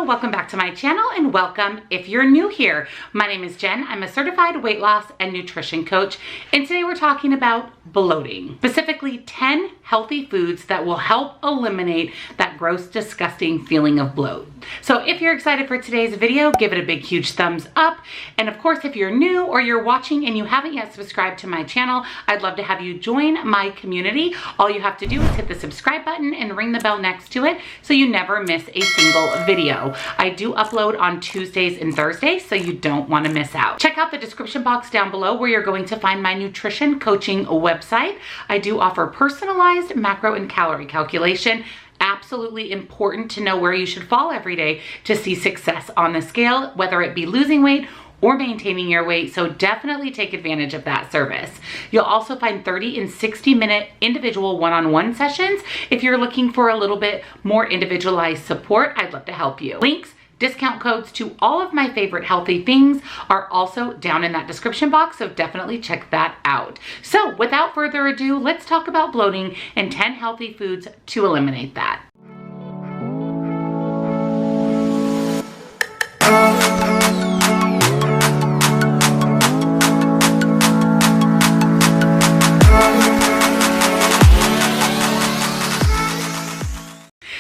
welcome back to my channel and welcome if you're new here. My name is Jen. I'm a certified weight loss and nutrition coach, and today we're talking about bloating, specifically 10 healthy foods that will help eliminate that gross, disgusting feeling of bloat. So if you're excited for today's video, give it a big, huge thumbs up. And of course, if you're new or you're watching and you haven't yet subscribed to my channel, I'd love to have you join my community. All you have to do is hit the subscribe button and ring the bell next to it so you never miss a single video. I do upload on Tuesdays and Thursdays, so you don't want to miss out. Check out the description box down below where you're going to find my nutrition coaching website. I do offer personalized macro and calorie calculation. Absolutely important to know where you should fall every day to see success on the scale, whether it be losing weight or maintaining your weight, so definitely take advantage of that service. You'll also find 30 and 60-minute individual one-on-one sessions. If you're looking for a little bit more individualized support, I'd love to help you. Links, discount codes to all of my favorite healthy things are also down in that description box, so definitely check that out. So without further ado, let's talk about bloating and 10 healthy foods to eliminate that.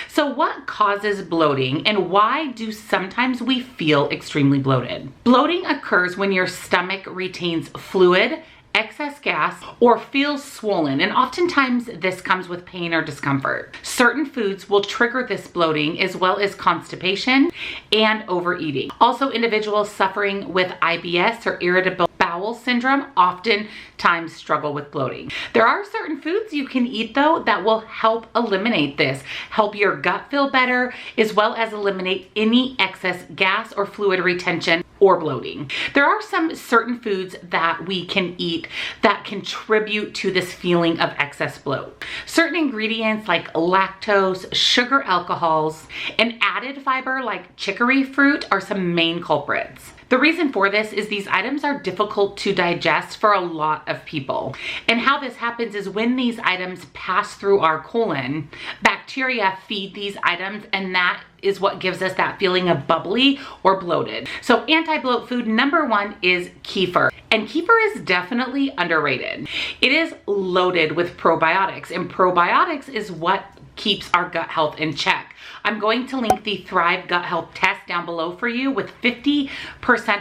So what causes bloating and why do sometimes we feel extremely bloated? Bloating occurs when your stomach retains fluid, excess gas, or feels swollen, and oftentimes this comes with pain or discomfort. Certain foods will trigger this bloating, as well as constipation and overeating. Also, individuals suffering with IBS or irritable bowel syndrome oftentimes struggle with bloating. There are certain foods you can eat though that will help eliminate this, help your gut feel better, as well as eliminate any excess gas or fluid retention or bloating. There are some certain foods that we can eat that contribute to this feeling of excess bloat. Certain ingredients like lactose, sugar alcohols, and added fiber like chicory fruit are some main culprits. The reason for this is these items are difficult to digest for a lot of people. And how this happens is when these items pass through our colon, bacteria feed these items, and that is what gives us that feeling of bubbly or bloated. So anti-bloat food number one is kefir. And kefir is definitely underrated. It is loaded with probiotics, and probiotics is what keeps our gut health in check. I'm going to link the THRYVE gut health test down below for you with 50%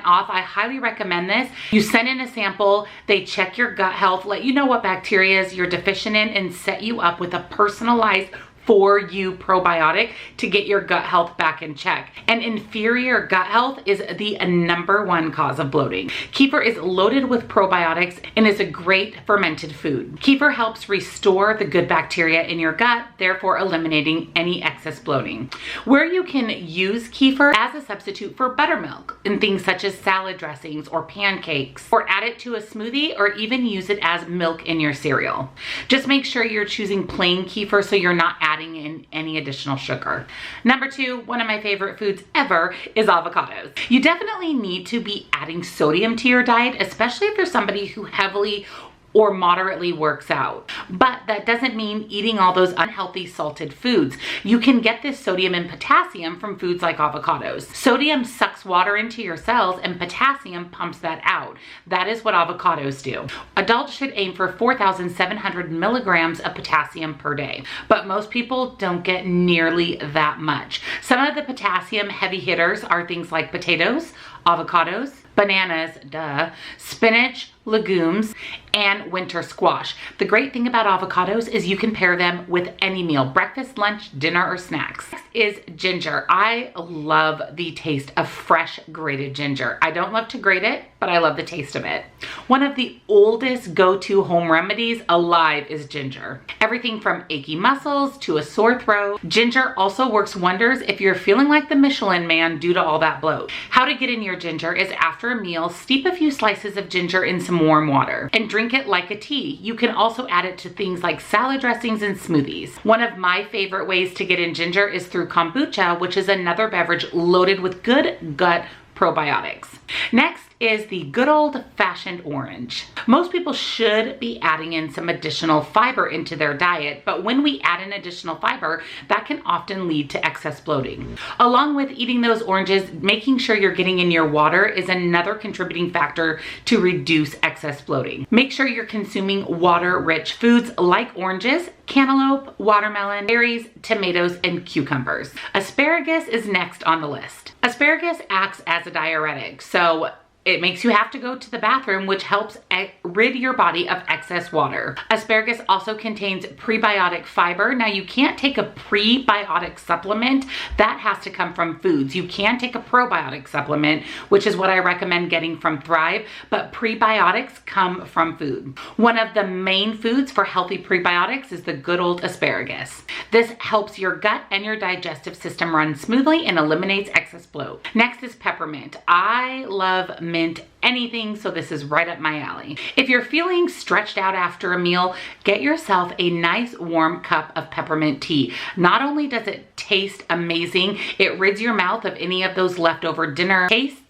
off. I highly recommend this. You send in a sample, they check your gut health, let you know what bacteria you're deficient in, and set you up with a personalized for you probiotic to get your gut health back in check. And inferior gut health is the number one cause of bloating. Kefir is loaded with probiotics and is a great fermented food. Kefir helps restore the good bacteria in your gut, therefore eliminating any excess bloating. Where you can use kefir as a substitute for buttermilk in things such as salad dressings or pancakes, or add it to a smoothie, or even use it as milk in your cereal. Just make sure you're choosing plain kefir so you're not adding in any additional sugar. Number two, one of my favorite foods ever is avocados. You definitely need to be adding sodium to your diet, especially if you're somebody who heavily or moderately works out. But that doesn't mean eating all those unhealthy salted foods. You can get this sodium and potassium from foods like avocados. Sodium sucks water into your cells and potassium pumps that out. That is what avocados do. Adults should aim for 4,700 milligrams of potassium per day, but most people don't get nearly that much. Some of the potassium heavy hitters are things like potatoes, avocados, bananas, spinach, legumes, and winter squash. The great thing about avocados is you can pair them with any meal, breakfast, lunch, dinner, or snacks. Next is ginger. I love the taste of fresh grated ginger. I don't love to grate it, but I love the taste of it. One of the oldest go-to home remedies alive is ginger. Everything from achy muscles to a sore throat. Ginger also works wonders if you're feeling like the Michelin Man due to all that bloat. How to get in your ginger is after a meal, steep a few slices of ginger in some warm water and drink it like a tea. You can also add it to things like salad dressings and smoothies. One of my favorite ways to get in ginger is through kombucha, which is another beverage loaded with good gut probiotics. Next is the good old-fashioned orange. Most people should be adding in some additional fiber into their diet, but when we add in additional fiber, that can often lead to excess bloating. Along with eating those oranges, making sure you're getting in your water is another contributing factor to reduce excess bloating. Make sure you're consuming water-rich foods like oranges, cantaloupe, watermelon, berries, tomatoes, and cucumbers. Asparagus is next on the list. Asparagus acts as a diuretic, so it makes you have to go to the bathroom, which helps rid your body of excess water. Asparagus also contains prebiotic fiber. Now, you can't take a prebiotic supplement. That has to come from foods. You can take a probiotic supplement, which is what I recommend getting from THRYVE, but prebiotics come from food. One of the main foods for healthy prebiotics is the good old asparagus. This helps your gut and your digestive system run smoothly and eliminates excess bloat. Next is peppermint. I love mint anything, so this is right up my alley. If you're feeling stretched out after a meal, get yourself a nice warm cup of peppermint tea. Not only does it taste amazing, it rids your mouth of any of those leftover dinner tastes,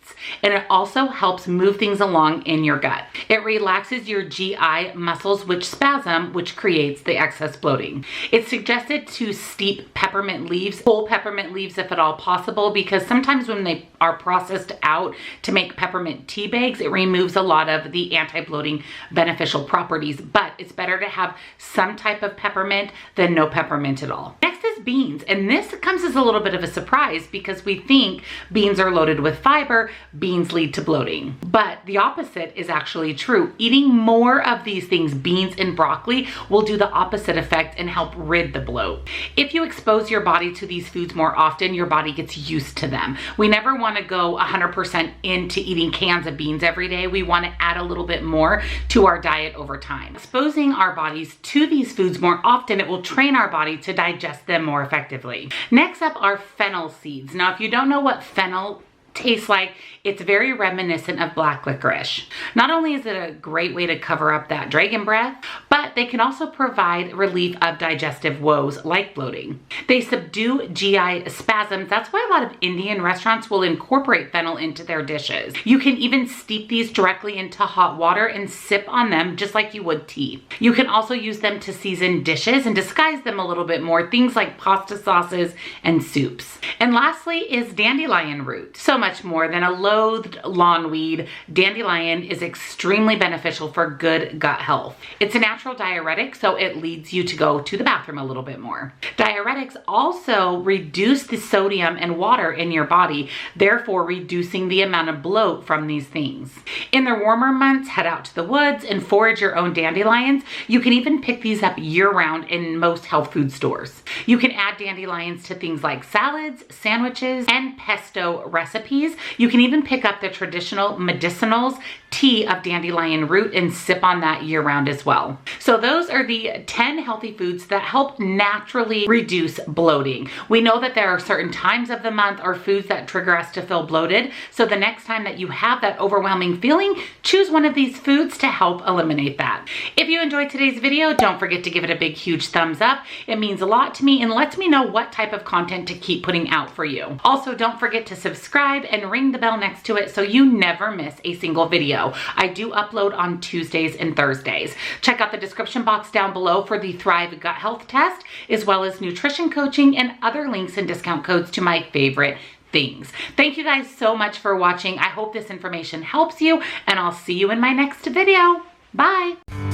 and it also helps move things along in your gut. It relaxes your GI muscles, which spasm, which creates the excess bloating. It's suggested to steep peppermint leaves, whole peppermint leaves if at all possible, because sometimes when they are processed out to make peppermint tea bags, it removes a lot of the anti-bloating beneficial properties, but it's better to have some type of peppermint than no peppermint at all. Next is beans, and this comes as a little bit of a surprise because we think beans are loaded with fiber, beans lead to bloating. But the opposite is actually true. Eating more of these things, beans and broccoli, will do the opposite effect and help rid the bloat. If you expose your body to these foods more often, your body gets used to them. We never want to go 100% into eating cans of beans every day. We want to add a little bit more to our diet over time. Exposing our bodies to these foods more often, it will train our body to digest them more effectively. Next up are fennel seeds. Now, if you don't know what fennel tastes like, it's very reminiscent of black licorice. Not only is it a great way to cover up that dragon breath, but they can also provide relief of digestive woes like bloating. They subdue GI spasms. That's why a lot of Indian restaurants will incorporate fennel into their dishes. You can even steep these directly into hot water and sip on them just like you would tea. You can also use them to season dishes and disguise them a little bit more, things like pasta sauces and soups. And lastly is dandelion root. So much more than a loathed lawn weed, dandelion is extremely beneficial for good gut health. It's a natural diuretic, so it leads you to go to the bathroom a little bit more. Diuretics also reduce the sodium and water in your body, therefore reducing the amount of bloat from these things. In the warmer months, head out to the woods and forage your own dandelions. You can even pick these up year-round in most health food stores. You can add dandelions to things like salads, sandwiches, and pesto recipes. You can even pick up the traditional medicinals tea of dandelion root and sip on that year-round as well. So those are the 10 healthy foods that help naturally reduce bloating. We know that there are certain times of the month or foods that trigger us to feel bloated. So the next time that you have that overwhelming feeling, choose one of these foods to help eliminate that. If you enjoyed today's video, don't forget to give it a big, huge thumbs up. It means a lot to me and lets me know what type of content to keep putting out for you. Also, don't forget to subscribe and ring the bell next to it so you never miss a single video. I do upload on Tuesdays and Thursdays. Check out the description box down below for the THRYVE gut health test, as well as nutrition coaching and other links and discount codes to my favorite things. Thank you guys so much for watching. I hope this information helps you, and I'll see you in my next video. Bye.